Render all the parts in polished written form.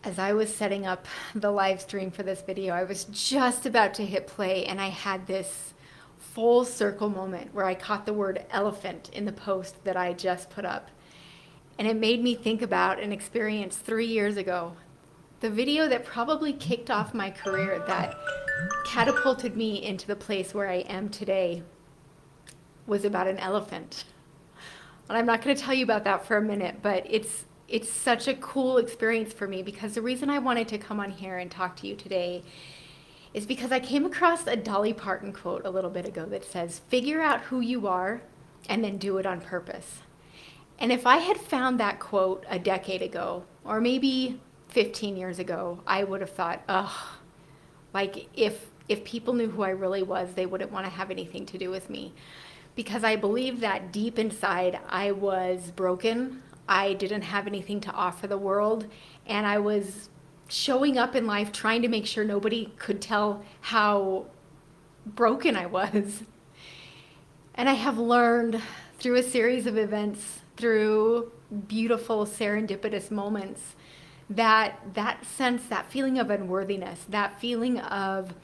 As I was setting up the live stream for this video, I was just about to hit play and I had this full circle moment where I caught the word elephant in the post that I just put up. And it made me think about an experience 3 years ago. The video that probably kicked off my career, that catapulted me into the place where I am today, was about an elephant. And I'm not going to tell you about that for a minute, but it's such a cool experience for me because the reason I wanted to come on here and talk to you today is because I came across a Dolly Parton quote a little bit ago that says, "Figure out who you are and then do it on purpose." And if I had found that quote a decade ago, or maybe 15 years ago, I would have thought, ugh, like if people knew who I really was, they wouldn't want to have anything to do with me. Because I believe that deep inside I was broken. I didn't have anything to offer the world, and I was showing up in life trying to make sure nobody could tell how broken I was. And I have learned through a series of events, through beautiful serendipitous moments, that sense, that feeling of unworthiness, that feeling of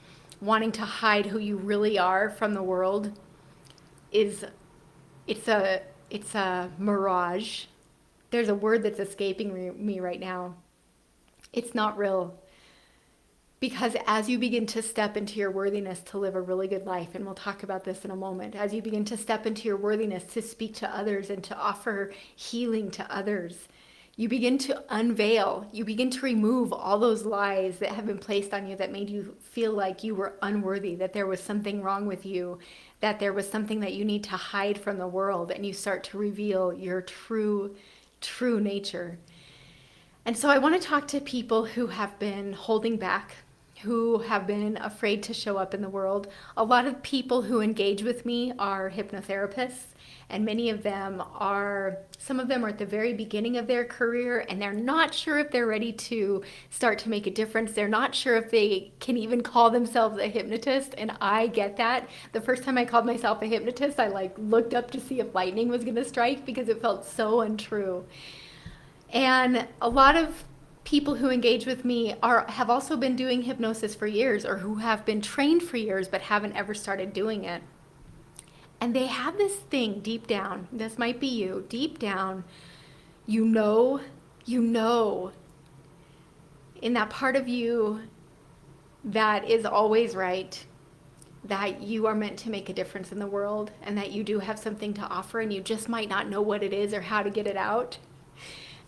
wanting to hide who you really are from the world is it's a mirage. There's a word that's escaping me right now. It's not real. Because as you begin to step into your worthiness to live a really good life, and we'll talk about this in a moment, as you begin to step into your worthiness to speak to others and to offer healing to others, you begin to unveil, you begin to remove all those lies that have been placed on you that made you feel like you were unworthy, that there was something wrong with you, that there was something that you need to hide from the world, and you start to reveal your true nature. And so I want to talk to people who have been holding back, who have been afraid to show up in the world. A lot of people who engage with me are hypnotherapists, and many of them are, some of them are at the very beginning of their career, and they're not sure if they're ready to start to make a difference. They're not sure if they can even call themselves a hypnotist, and I get that. The first time I called myself a hypnotist, I looked up to see if lightning was going to strike because it felt so untrue. And a lot of people who engage with me have also been doing hypnosis for years, or who have been trained for years but haven't ever started doing it. And they have this thing deep down, this might be you, deep down, you know, you know, in that part of you that is always right, that you are meant to make a difference in the world, and that you do have something to offer, and you just might not know what it is or how to get it out.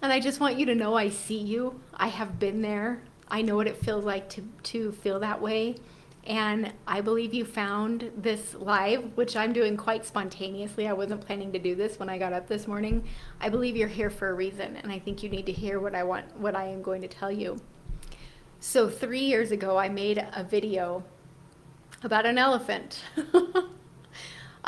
And I just want you to know I see you. I have been there. I know what it feels like to feel that way. And I believe you found this live, which I'm doing quite spontaneously. I wasn't planning to do this when I got up this morning. I believe you're here for a reason, and I think you need to hear what I am going to tell you. So 3 years ago, I made a video about an elephant.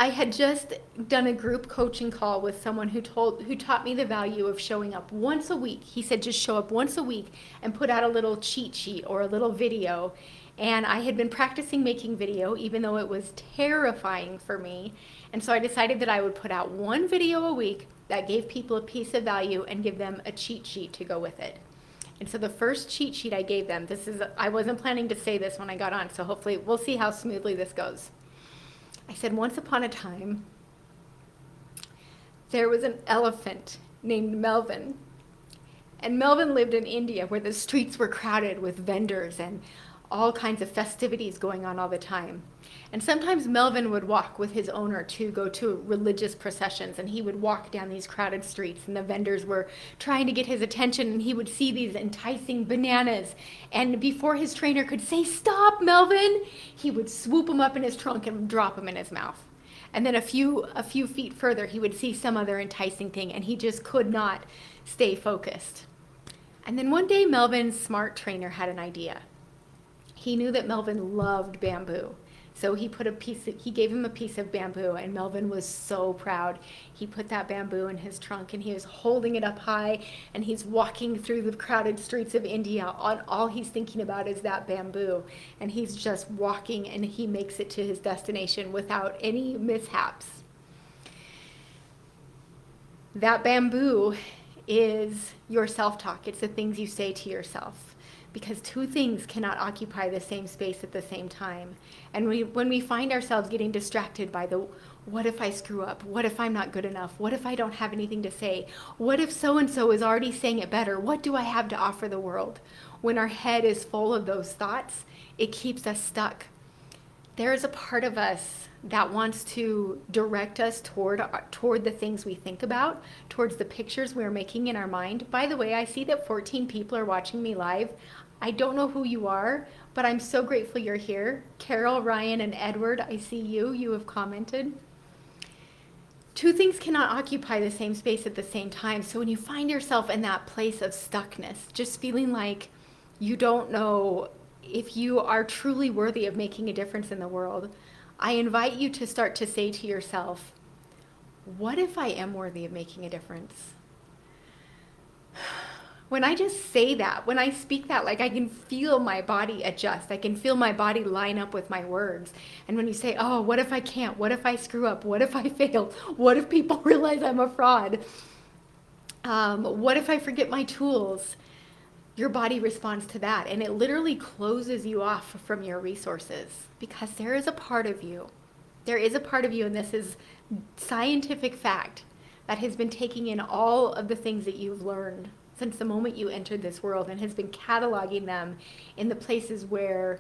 I had just done a group coaching call with someone who taught me the value of showing up once a week. He said just show up once a week and put out a little cheat sheet or a little video. And I had been practicing making video, even though it was terrifying for me. And so I decided that I would put out one video a week that gave people a piece of value and give them a cheat sheet to go with it. And so the first cheat sheet I gave them, I wasn't planning to say this when I got on, so hopefully we'll see how smoothly this goes. I said, once upon a time, there was an elephant named Melvin. And Melvin lived in India, where the streets were crowded with vendors and all kinds of festivities going on all the time. And sometimes Melvin would walk with his owner to go to religious processions, and he would walk down these crowded streets, and the vendors were trying to get his attention, and he would see these enticing bananas. And before his trainer could say, "Stop, Melvin," he would swoop them up in his trunk and drop them in his mouth. And then a few feet further, he would see some other enticing thing, and he just could not stay focused. And then one day, Melvin's smart trainer had an idea. He knew that Melvin loved bamboo. So he gave him a piece of bamboo, and Melvin was so proud. He put that bamboo in his trunk, and he was holding it up high, and he's walking through the crowded streets of India. All he's thinking about is that bamboo, and he's just walking, and he makes it to his destination without any mishaps. That bamboo is your self-talk. It's the things you say to yourself. Because two things cannot occupy the same space at the same time. And when we find ourselves getting distracted by the, what if I screw up? What if I'm not good enough? What if I don't have anything to say? What if so-and-so is already saying it better? What do I have to offer the world? When our head is full of those thoughts, it keeps us stuck. There is a part of us that wants to direct us toward the things we think about, towards the pictures we're making in our mind. By the way, I see that 14 people are watching me live. I don't know who you are, but I'm so grateful you're here. Carol, Ryan, and Edward, I see you. You have commented. Two things cannot occupy the same space at the same time. So when you find yourself in that place of stuckness, just feeling like you don't know if you are truly worthy of making a difference in the world, I invite you to start to say to yourself, what if I am worthy of making a difference? When I just say that, when I speak that, like I can feel my body adjust. I can feel my body line up with my words. And when you say, oh, what if I can't? What if I screw up? What if I fail? What if people realize I'm a fraud? What if I forget my tools? Your body responds to that, and it literally closes you off from your resources, because there is a part of you, and this is scientific fact, that has been taking in all of the things that you've learned since the moment you entered this world, and has been cataloging them in the places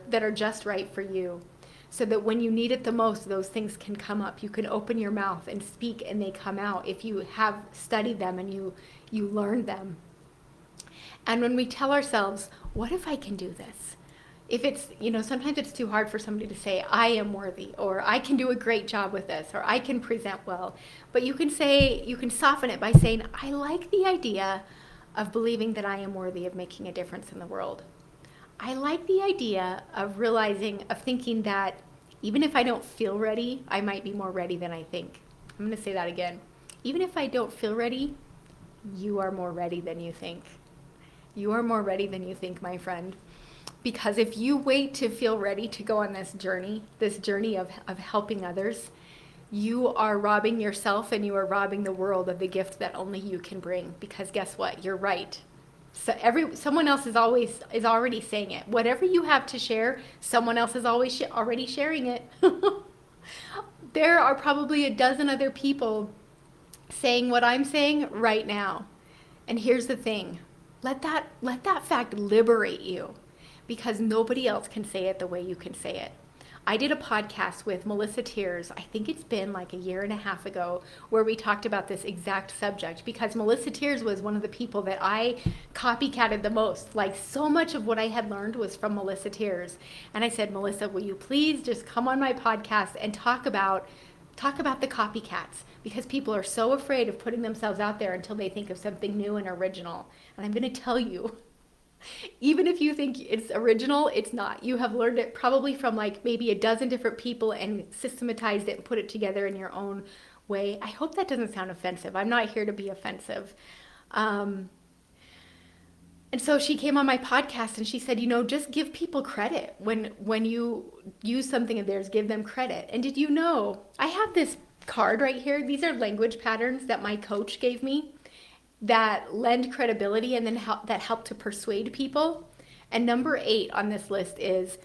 that are just right for you, so that when you need it the most, those things can come up. You can open your mouth and speak, and they come out if you have studied them and you learned them. And when we tell ourselves, what if I can do this? If it's, sometimes it's too hard for somebody to say, I am worthy, or I can do a great job with this, or I can present well. But you can soften it by saying, I like the idea of believing that I am worthy of making a difference in the world. I like the idea of thinking that even if I don't feel ready, I might be more ready than I think. I'm going to say that again. Even if I don't feel ready, you are more ready than you think. You are more ready than you think, my friend. Because if you wait to feel ready to go on this journey of helping others, you are robbing yourself and you are robbing the world of the gift that only you can bring. Because guess what? You're right. So someone else is already saying it. Whatever you have to share, someone else is already sharing it. There are probably a dozen other people saying what I'm saying right now. And here's the thing. Let that fact liberate you, because nobody else can say it the way you can say it. I did a podcast with Melissa Tears, I think it's been like a year and a half ago, where we talked about this exact subject, because Melissa Tears was one of the people that I copycatted the most. Like, so much of what I had learned was from Melissa Tears. And I said, Melissa, will you please just come on my podcast and talk about the copycats, because people are so afraid of putting themselves out there until they think of something new and original. And I'm going to tell you, even if you think it's original, it's not. You have learned it probably from like maybe a dozen different people and systematized it and put it together in your own way. I hope that doesn't sound offensive. I'm not here to be offensive. And so she came on my podcast and she said, just give people credit. When you use something of theirs, give them credit. And did you know, I have this card right here. These are language patterns that my coach gave me that lend credibility and then help to persuade people. And number 8 on this list is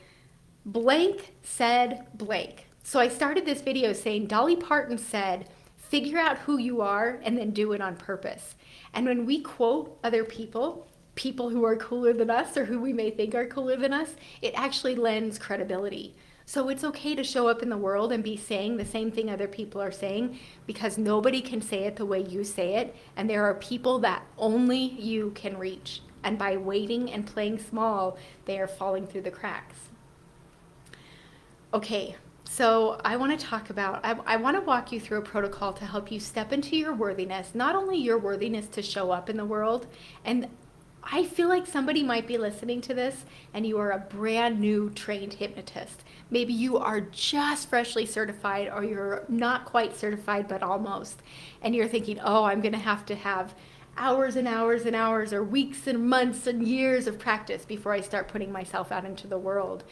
blank said blank. So I started this video saying Dolly Parton said, figure out who you are and then do it on purpose. And when we quote other people who are cooler than us or who we may think are cooler than us, it actually lends credibility. So it's okay to show up in the world and be saying the same thing other people are saying, because nobody can say it the way you say it. And there are people that only you can reach. And by waiting and playing small, they are falling through the cracks. Okay, so I want to walk you through a protocol to help you step into your worthiness, not only your worthiness to show up in the world. And I feel like somebody might be listening to this and you are a brand new trained hypnotist. Maybe you are just freshly certified, or you're not quite certified, but almost. And you're thinking, oh, I'm going to have hours and hours and hours, or weeks and months and years of practice before I start putting myself out into the world.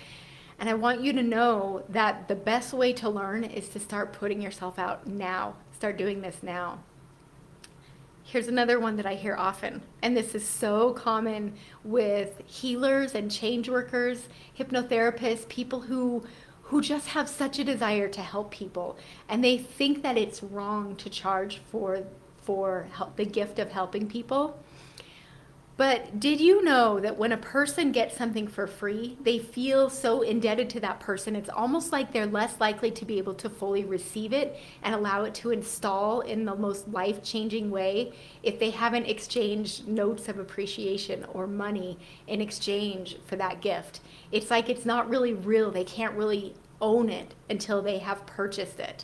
And I want you to know that the best way to learn is to start putting yourself out now. Start doing this now. Here's another one that I hear often, and this is so common with healers and change workers, hypnotherapists, people who just have such a desire to help people, and they think that it's wrong to charge for help, the gift of helping people. But did you know that when a person gets something for free, they feel so indebted to that person, it's almost like they're less likely to be able to fully receive it and allow it to install in the most life-changing way if they haven't exchanged notes of appreciation or money in exchange for that gift. It's like it's not really real. They can't really own it until they have purchased it.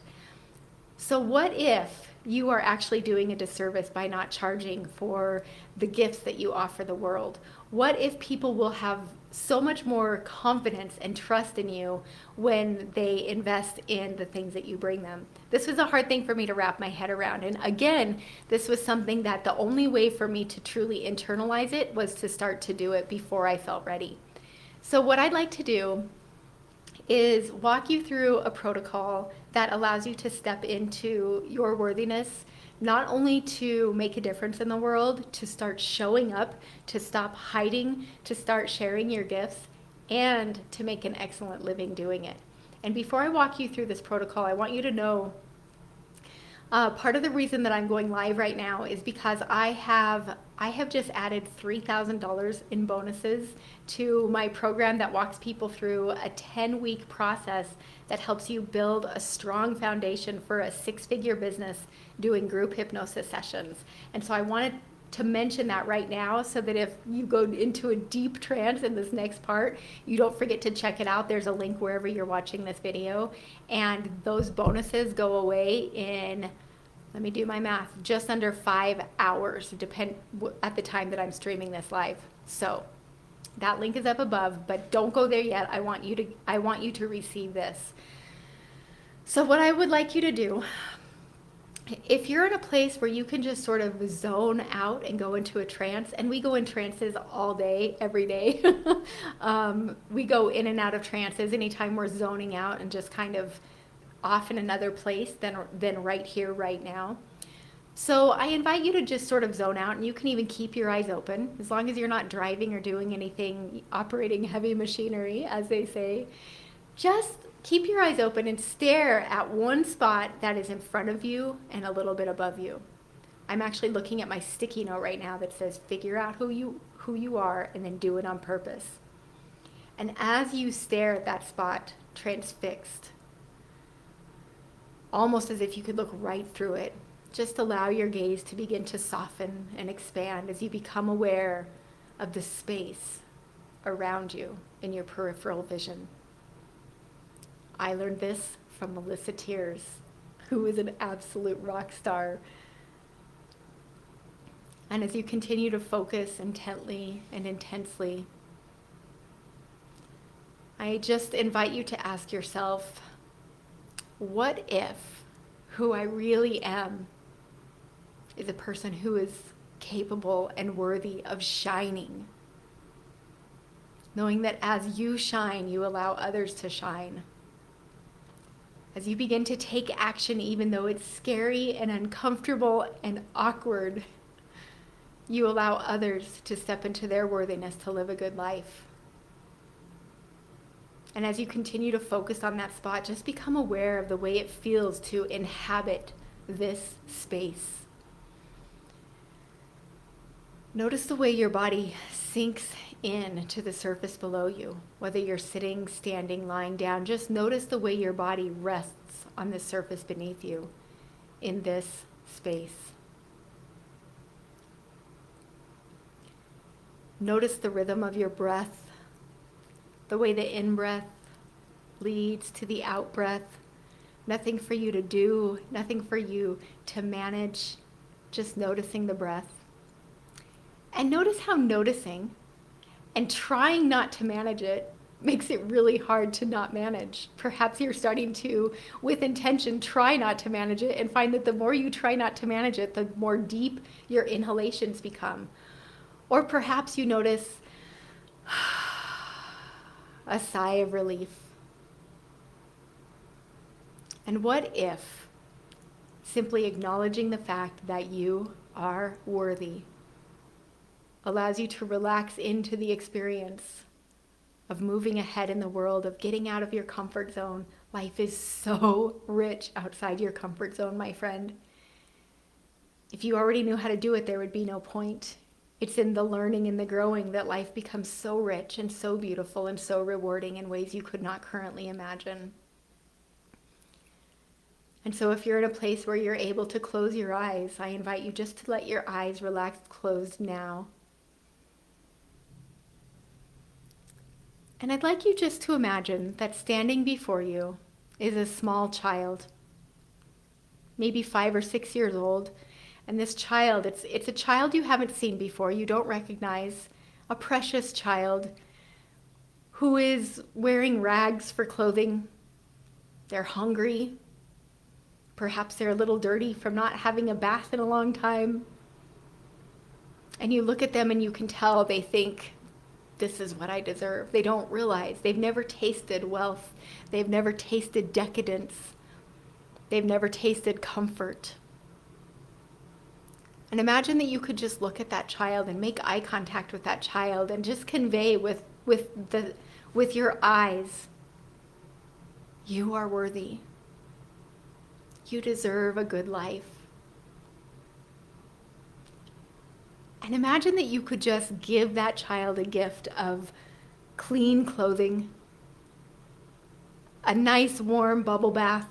So what if you are actually doing a disservice by not charging for the gifts that you offer the world? What if people will have so much more confidence and trust in you when they invest in the things that you bring them? This was a hard thing for me to wrap my head around. And again, this was something that the only way for me to truly internalize it was to start to do it before I felt ready. So what I'd like to do is walk you through a protocol that allows you to step into your worthiness, not only to make a difference in the world, to start showing up, to stop hiding, to start sharing your gifts, and to make an excellent living doing it. And before I walk you through this protocol, I want you to know part of the reason that I'm going live right now is because I have just added $3,000 in bonuses to my program that walks people through a 10-week process that helps you build a strong foundation for a 6-figure business doing group hypnosis sessions. And so I wanted to mention that right now so that if you go into a deep trance in this next part, you don't forget to check it out. There's a link wherever you're watching this video, and those bonuses go away in, let me do my math, just under 5 hours, at the time that I'm streaming this live. So that link is up above, but don't go there yet. I want you to receive this. So what I would like you to do, if you're in a place where you can just sort of zone out and go into a trance, and we go in trances all day, every day. We go in and out of trances anytime we're zoning out and just kind of off in another place than right here, right now. So I invite you to just sort of zone out, and you can even keep your eyes open as long as you're not driving or doing anything, operating heavy machinery, as they say. Just keep your eyes open and stare at one spot that is in front of you and a little bit above you. I'm actually looking at my sticky note right now that says, figure out who you are and then do it on purpose. And as you stare at that spot, transfixed, almost as if you could look right through it, just allow your gaze to begin to soften and expand as you become aware of the space around you in your peripheral vision. I learned this from Melissa Tears, who is an absolute rock star. And as you continue to focus intently and intensely, I just invite you to ask yourself, what if who I really am is a person who is capable and worthy of shining? Knowing that as you shine, you allow others to shine. As you begin to take action, even though it's scary and uncomfortable and awkward, you allow others to step into their worthiness to live a good life. And as you continue to focus on that spot, just become aware of the way it feels to inhabit this space. Notice the way your body sinks in to the surface below you, whether you're sitting, standing, lying down. Just notice the way your body rests on the surface beneath you in this space. Notice the rhythm of your breath, the way the in-breath leads to the out-breath. Nothing for you to do, nothing for you to manage, just noticing the breath. And notice how noticing and trying not to manage it makes it really hard to not manage. Perhaps you're starting to, with intention, try not to manage it and find that the more you try not to manage it, the more deep your inhalations become. Or perhaps you notice a sigh of relief. And what if simply acknowledging the fact that you are worthy. Allows you to relax into the experience of moving ahead in the world, of getting out of your comfort zone. Life is so rich outside your comfort zone, my friend. If you already knew how to do it, there would be no point. It's in the learning and the growing that life becomes so rich and so beautiful and so rewarding in ways you could not currently imagine. And so if you're in a place where you're able to close your eyes, I invite you just to let your eyes relax closed now. And I'd like you just to imagine that standing before you is a small child, maybe 5 or 6 years old. And this child, it's a child you haven't seen before, you don't recognize, a precious child who is wearing rags for clothing. They're hungry. Perhaps they're a little dirty from not having a bath in a long time. And you look at them and you can tell they think, this is what I deserve. They don't realize they've never tasted wealth. They've never tasted decadence. They've never tasted comfort. And imagine that you could just look at that child and make eye contact with that child and just convey with your eyes, you are worthy. You deserve a good life. And imagine that you could just give that child a gift of clean clothing, a nice warm bubble bath.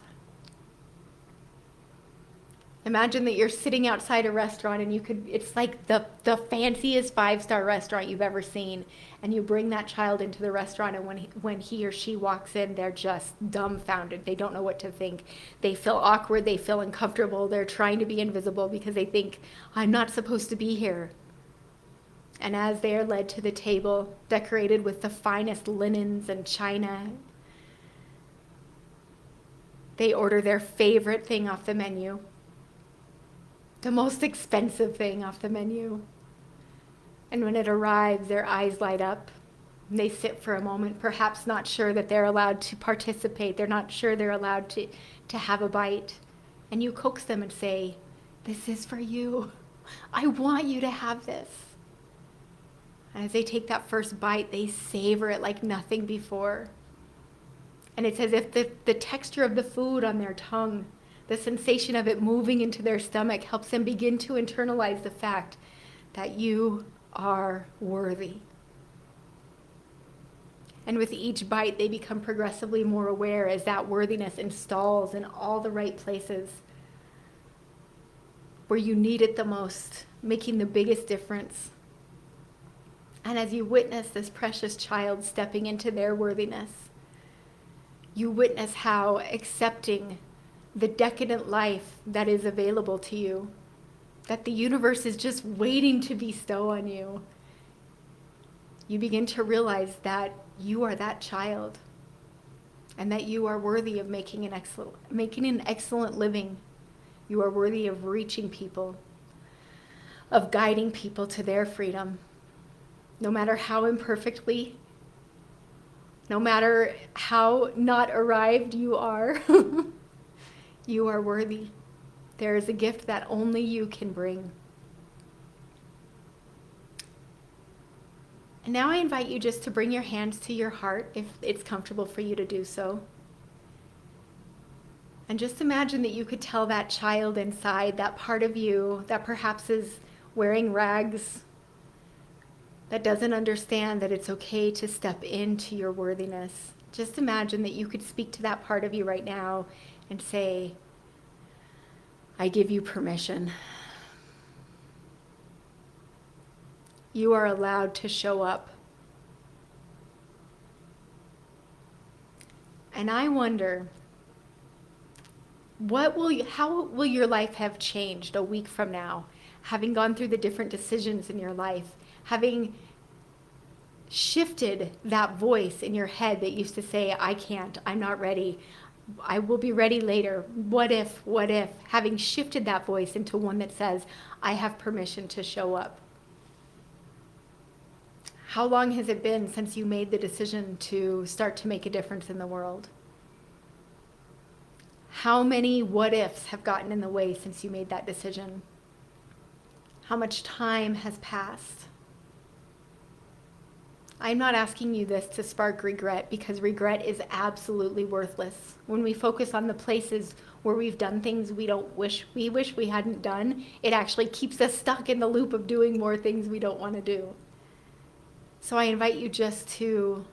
Imagine that you're sitting outside a restaurant and it's like the fanciest 5-star restaurant you've ever seen. And you bring that child into the restaurant, and when he or she walks in, they're just dumbfounded. They don't know what to think. They feel awkward. They feel uncomfortable. They're trying to be invisible because they think, I'm not supposed to be here. And as they are led to the table, decorated with the finest linens and china, they order their favorite thing off the menu. The most expensive thing off the menu. And when it arrives, their eyes light up. And they sit for a moment, perhaps not sure that they're allowed to participate. They're not sure they're allowed to have a bite. And you coax them and say, this is for you. I want you to have this. And as they take that first bite, they savor it like nothing before. And it's as if the texture of the food on their tongue, the sensation of it moving into their stomach, helps them begin to internalize the fact that you are worthy. And with each bite, they become progressively more aware as that worthiness installs in all the right places where you need it the most, making the biggest difference. And as you witness this precious child stepping into their worthiness, you witness how accepting the decadent life that is available to you, that the universe is just waiting to bestow on you, you begin to realize that you are that child and that you are worthy of making an excellent living. You are worthy of reaching people, of guiding people to their freedom, no matter how imperfectly, no matter how not arrived you are. You are worthy. There is a gift that only you can bring. And now I invite you just to bring your hands to your heart if it's comfortable for you to do so. And just imagine that you could tell that child inside, that part of you that perhaps is wearing rags, that doesn't understand that it's okay to step into your worthiness. Just imagine that you could speak to that part of you right now and say, I give you permission. You are allowed to show up. And I wonder, how will your life have changed a week from now, having gone through the different decisions in your life, having shifted that voice in your head that used to say, I can't, I'm not ready, I will be ready later, what if, having shifted that voice into one that says, I have permission to show up. How long has it been since you made the decision to start to make a difference in the world? How many what ifs have gotten in the way since you made that decision? how much time has passed. I'm not asking you this to spark regret, because regret is absolutely worthless. When we focus on the places where we've done things we wish we hadn't done, it actually keeps us stuck in the loop of doing more things we don't want to do. So I invite you just to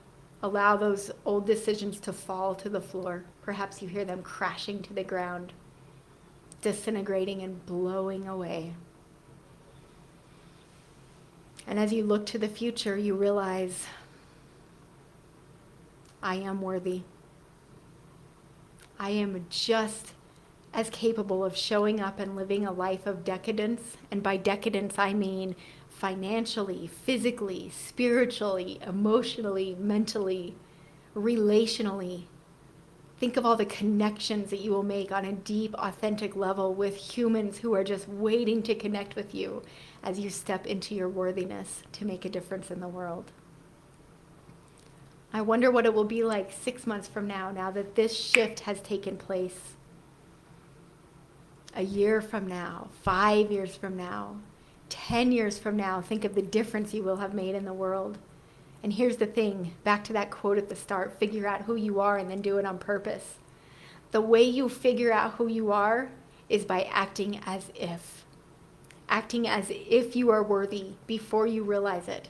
allow those old decisions to fall to the floor. Perhaps you hear them crashing to the ground, disintegrating and blowing away. And as you look to the future, you realize, I am worthy. I am just as capable of showing up and living a life of decadence. And by decadence, I mean financially, physically, spiritually, emotionally, mentally, relationally. Think of all the connections that you will make on a deep, authentic level with humans who are just waiting to connect with you as you step into your worthiness to make a difference in the world. I wonder what it will be like 6 months from now that this shift has taken place. A year from now, 5 years from now, 10 years from now, think of the difference you will have made in the world. And here's the thing, back to that quote at the start, figure out who you are and then do it on purpose. The way you figure out who you are is by acting as if. Acting as if you are worthy before you realize it.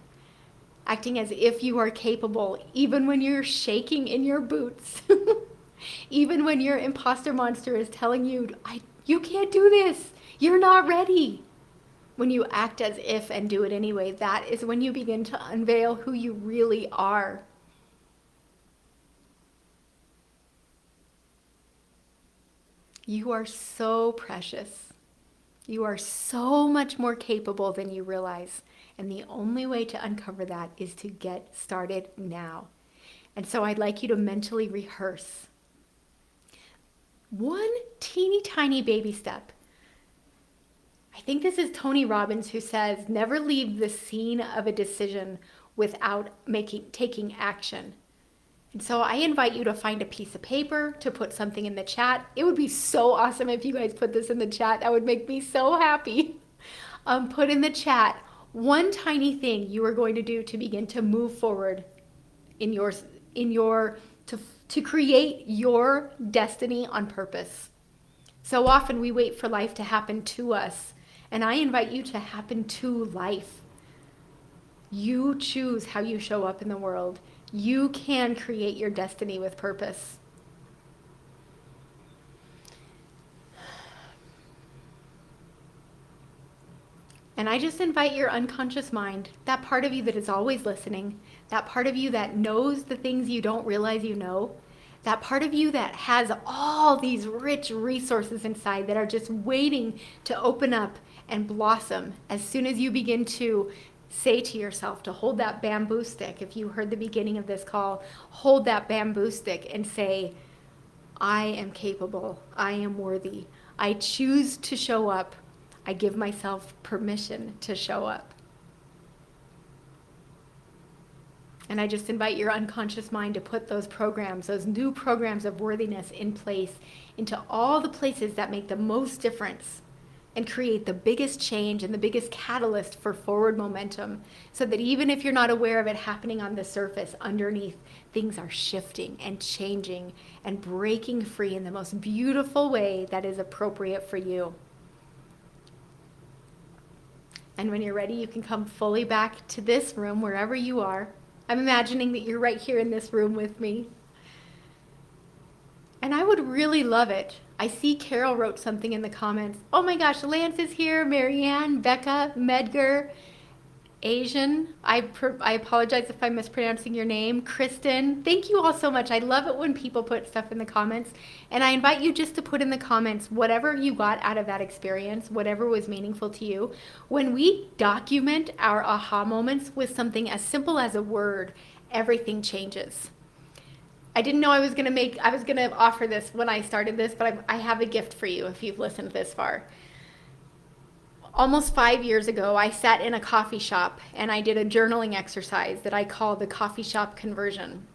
Acting as if you are capable, even when you're shaking in your boots. Even when your imposter monster is telling you, you can't do this, you're not ready. When you act as if and do it anyway, that is when you begin to unveil who you really are. You are so precious. You are so much more capable than you realize. And the only way to uncover that is to get started now. And so I'd like you to mentally rehearse one teeny tiny baby step. I think this is Tony Robbins who says, never leave the scene of a decision without taking action. And so I invite you to find a piece of paper, to put something in the chat. It would be so awesome if you guys put this in the chat. That would make me so happy. Put in the chat one tiny thing you are going to do to begin to move forward to create your destiny on purpose. So often we wait for life to happen to us. And I invite you to happen to life. You choose how you show up in the world. You can create your destiny with purpose. And I just invite your unconscious mind, that part of you that is always listening, that part of you that knows the things you don't realize you know, that part of you that has all these rich resources inside that are just waiting to open up and blossom as soon as you begin to say to yourself to hold that bamboo stick. If you heard the beginning of this call, hold that bamboo stick and say, I am capable. I am worthy. I choose to show up. I give myself permission to show up. And I just invite your unconscious mind to put those programs, those new programs of worthiness in place into all the places that make the most difference and create the biggest change and the biggest catalyst for forward momentum, so that even if you're not aware of it happening on the surface, underneath, things are shifting and changing and breaking free in the most beautiful way that is appropriate for you. And when you're ready, you can come fully back to this room, wherever you are. I'm imagining that you're right here in this room with me. And I would really love it. I see Carol wrote something in the comments. Oh my gosh, Lance is here, Marianne, Becca, Medgar, Asian. I apologize if I'm mispronouncing your name. Kristen, thank you all so much. I love it when people put stuff in the comments. And I invite you just to put in the comments whatever you got out of that experience, whatever was meaningful to you. When we document our aha moments with something as simple as a word, everything changes. I didn't know I was going to offer this when I started this, but I have a gift for you if you've listened this far. Almost 5 years ago, I sat in a coffee shop and I did a journaling exercise that I call the coffee shop conversion.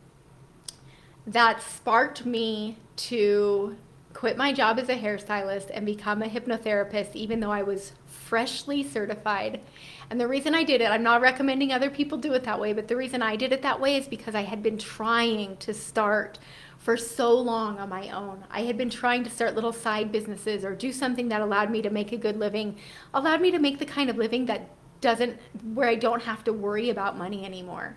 That sparked me to quit my job as a hairstylist and become a hypnotherapist, even though I was freshly certified. And the reason I did it, I'm not recommending other people do it that way, but the reason I did it that way is because I had been trying to start for so long on my own. I had been trying to start little side businesses or do something that allowed me to make a good living, allowed me to make the kind of living that where I don't have to worry about money anymore.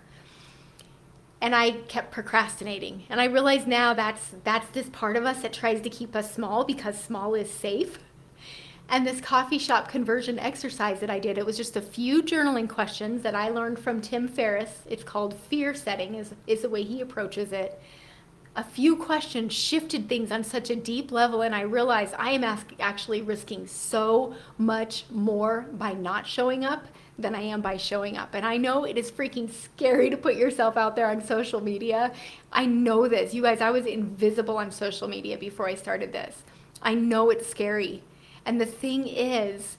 And I kept procrastinating. And I realize now that's this part of us that tries to keep us small because small is safe. And this coffee shop conversion exercise that I did, it was just a few journaling questions that I learned from Tim Ferriss. It's called fear setting is the way he approaches it. A few questions shifted things on such a deep level, and I realized I am actually risking so much more by not showing up than I am by showing up. And I know it is freaking scary to put yourself out there on social media. I know this. You guys, I was invisible on social media before I started this. I know it's scary. And the thing is,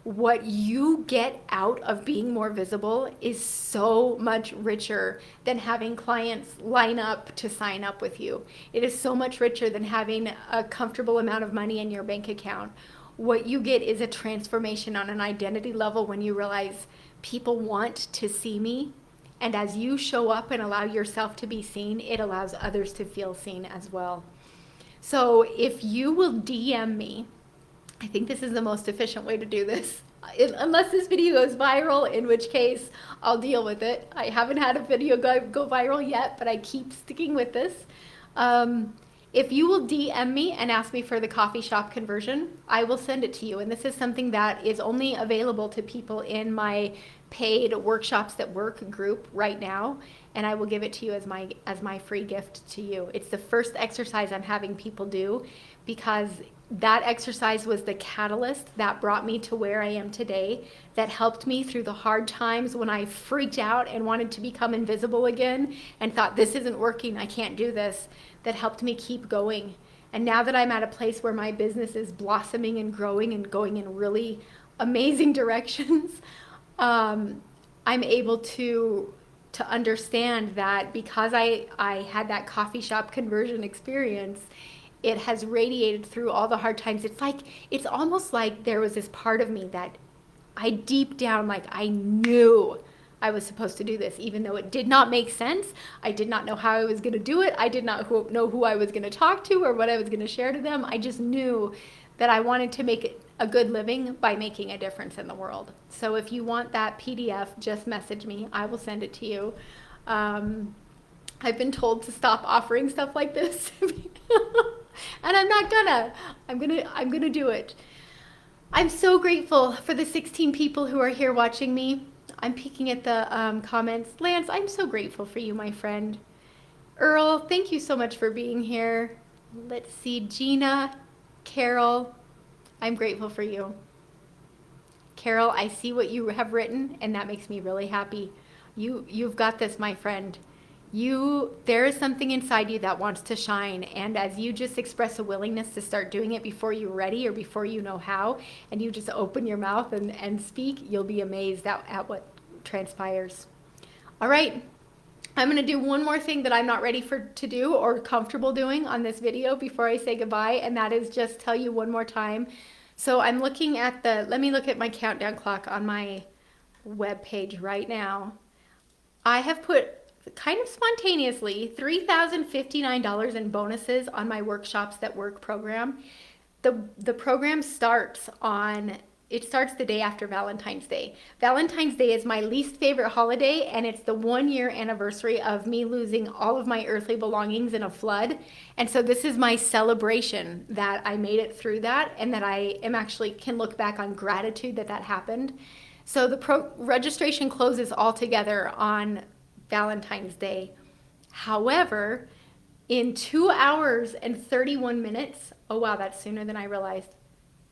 what you get out of being more visible is so much richer than having clients line up to sign up with you. It is so much richer than having a comfortable amount of money in your bank account. What you get is a transformation on an identity level when you realize people want to see me. And as you show up and allow yourself to be seen, it allows others to feel seen as well. So if you will DM me, I think this is the most efficient way to do this. Unless this video goes viral, in which case I'll deal with it. I haven't had a video go viral yet, but I keep sticking with this. If you will DM me and ask me for the coffee shop conversion, I will send it to you. And this is something that is only available to people in my paid Workshops That Work group right now. And I will give it to you as my free gift to you. It's the first exercise I'm having people do because that exercise was the catalyst that brought me to where I am today, that helped me through the hard times when I freaked out and wanted to become invisible again and thought, this isn't working, I can't do this, that helped me keep going. And now that I'm at a place where my business is blossoming and growing and going in really amazing directions, I'm able to understand that because I had that coffee shop conversion experience, it has radiated through all the hard times. It's almost like there was this part of me that I deep down, like I knew I was supposed to do this, even though it did not make sense. I did not know how I was going to do it. I did not know who I was going to talk to or what I was going to share to them. I just knew that I wanted to make a good living by making a difference in the world. So if you want that PDF, just message me. I will send it to you. I've been told to stop offering stuff like this. And I'm not gonna. I'm gonna do it. I'm so grateful for the 16 people who are here watching me. I'm peeking at the comments. Lance, I'm so grateful for you, my friend. Earl, thank you so much for being here. Let's see, Gina, Carol, I'm grateful for you. Carol, I see what you have written, and that makes me really happy. You've got this, my friend. There is something inside you that wants to shine, and as you just express a willingness to start doing it before you're ready or before you know how, and you just open your mouth and speak, you'll be amazed at what transpires. All right, I'm going to do one more thing that I'm not ready to do or comfortable doing on this video before I say goodbye, and that is just tell you one more time. So I'm looking at let me look at my countdown clock on my webpage right now. I have put kind of spontaneously $3,059 in bonuses on my Workshops That Work program. The program starts the day after Valentine's Day. Valentine's Day is my least favorite holiday, and it's the 1-year anniversary of me losing all of my earthly belongings in a flood. And so this is my celebration that I made it through that, and that I can look back on gratitude that happened. So the registration closes altogether on Valentine's Day. However, in 2 hours and 31 minutes, oh wow, that's sooner than I realized.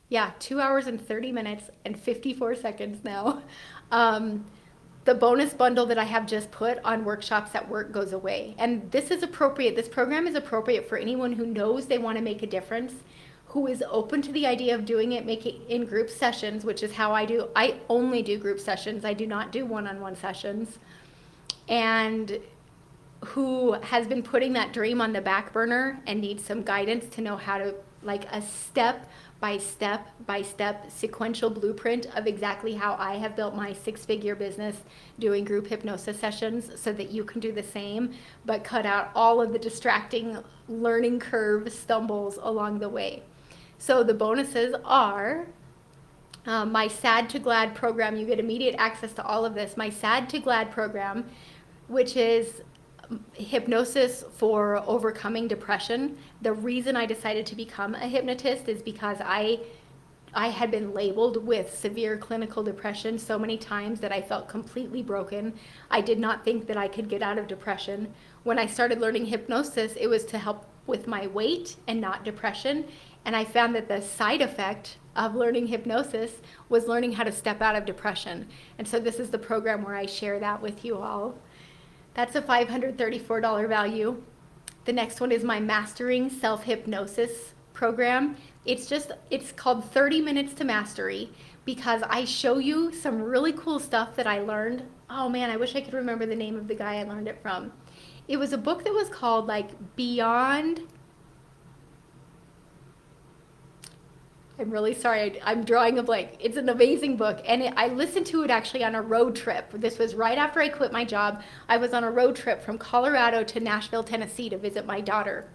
Yeah, 2 hours and 30 minutes and 54 seconds now. The bonus bundle that I have just put on Workshops That Work goes away. And this is appropriate. This program is appropriate for anyone who knows they want to make a difference, who is open to the idea of doing it, making in group sessions, which is how I do. I only do group sessions. I do not do one-on-one sessions. And who has been putting that dream on the back burner and needs some guidance to know how to like a step by step by step sequential blueprint of exactly how I have built my 6-figure business doing group hypnosis sessions, so that you can do the same, but cut out all of the distracting learning curve stumbles along the way. So the bonuses are my Sad to Glad program. You get immediate access to all of this. My Sad to Glad program, which is hypnosis for overcoming depression. The reason I decided to become a hypnotist is because I had been labeled with severe clinical depression so many times that I felt completely broken. I did not think that I could get out of depression. When I started learning hypnosis, it was to help with my weight and not depression. And I found that the side effect of learning hypnosis was learning how to step out of depression. And so this is the program where I share that with you all. That's a $534 value. The next one is my Mastering Self-Hypnosis program. It's called 30 Minutes to Mastery, because I show you some really cool stuff that I learned. Oh man, I wish I could remember the name of the guy I learned it from. It was a book that was called like Beyond. I'm really sorry, I'm drawing a blank. It's an amazing book, and I listened to it actually on a road trip. This was right after I quit my job. I was on a road trip from Colorado to Nashville, Tennessee to visit my daughter.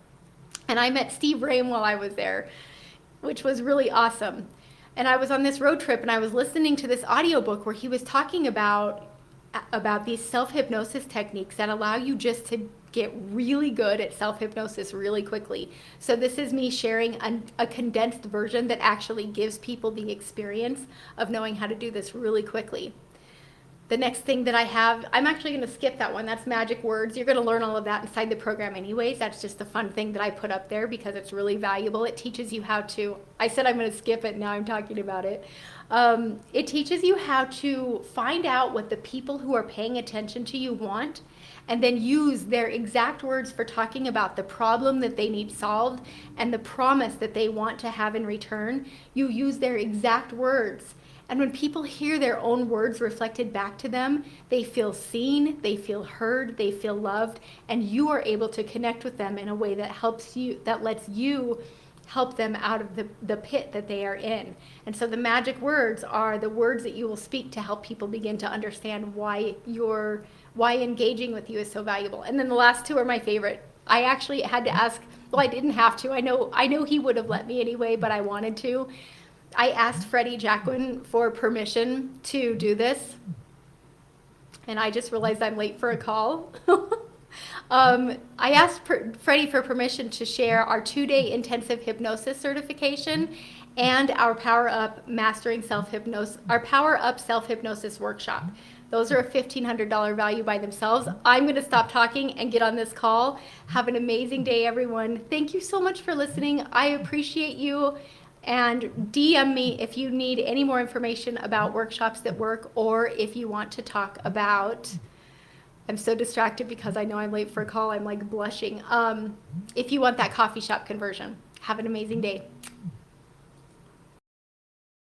And I met Steve Rame while I was there, which was really awesome. And I was on this road trip, and I was listening to this audiobook where he was talking about these self-hypnosis techniques that allow you just to get really good at self-hypnosis really quickly. So this is me sharing a condensed version that actually gives people the experience of knowing how to do this really quickly. The next thing that I have, I'm actually going to skip that one. That's magic words. You're going to learn all of that inside the program anyways. That's just a fun thing that I put up there because it's really valuable. It teaches you how to, I said I'm going to skip it, now I'm talking about it. It teaches you how to find out what the people who are paying attention to you want, and then use their exact words for talking about the problem that they need solved and the promise that they want to have in return. You use their exact words. And when people hear their own words reflected back to them, they feel seen, they feel heard, they feel loved, and you are able to connect with them in a way that helps you, that lets you help them out of the pit that they are in. And so the magic words are the words that you will speak to help people begin to understand why engaging with you is so valuable. And then the last two are my favorite. I actually had to ask, well, I didn't have to. I know he would have let me anyway, but I wanted to. I asked Freddie Jacquin for permission to do this, and I just realized I'm late for a call. I asked Freddie for permission to share our 2-day intensive hypnosis certification and our Power Up Mastering Self-Hypnosis, our Power Up Self-Hypnosis workshop. Those are a $1,500 value by themselves. I'm going to stop talking and get on this call. Have an amazing day, everyone. Thank you so much for listening. I appreciate you. And DM me if you need any more information about workshops that work, or if you want to talk about, I'm so distracted because I know I'm late for a call. I'm like blushing. If you want that coffee shop conversion. Have an amazing day.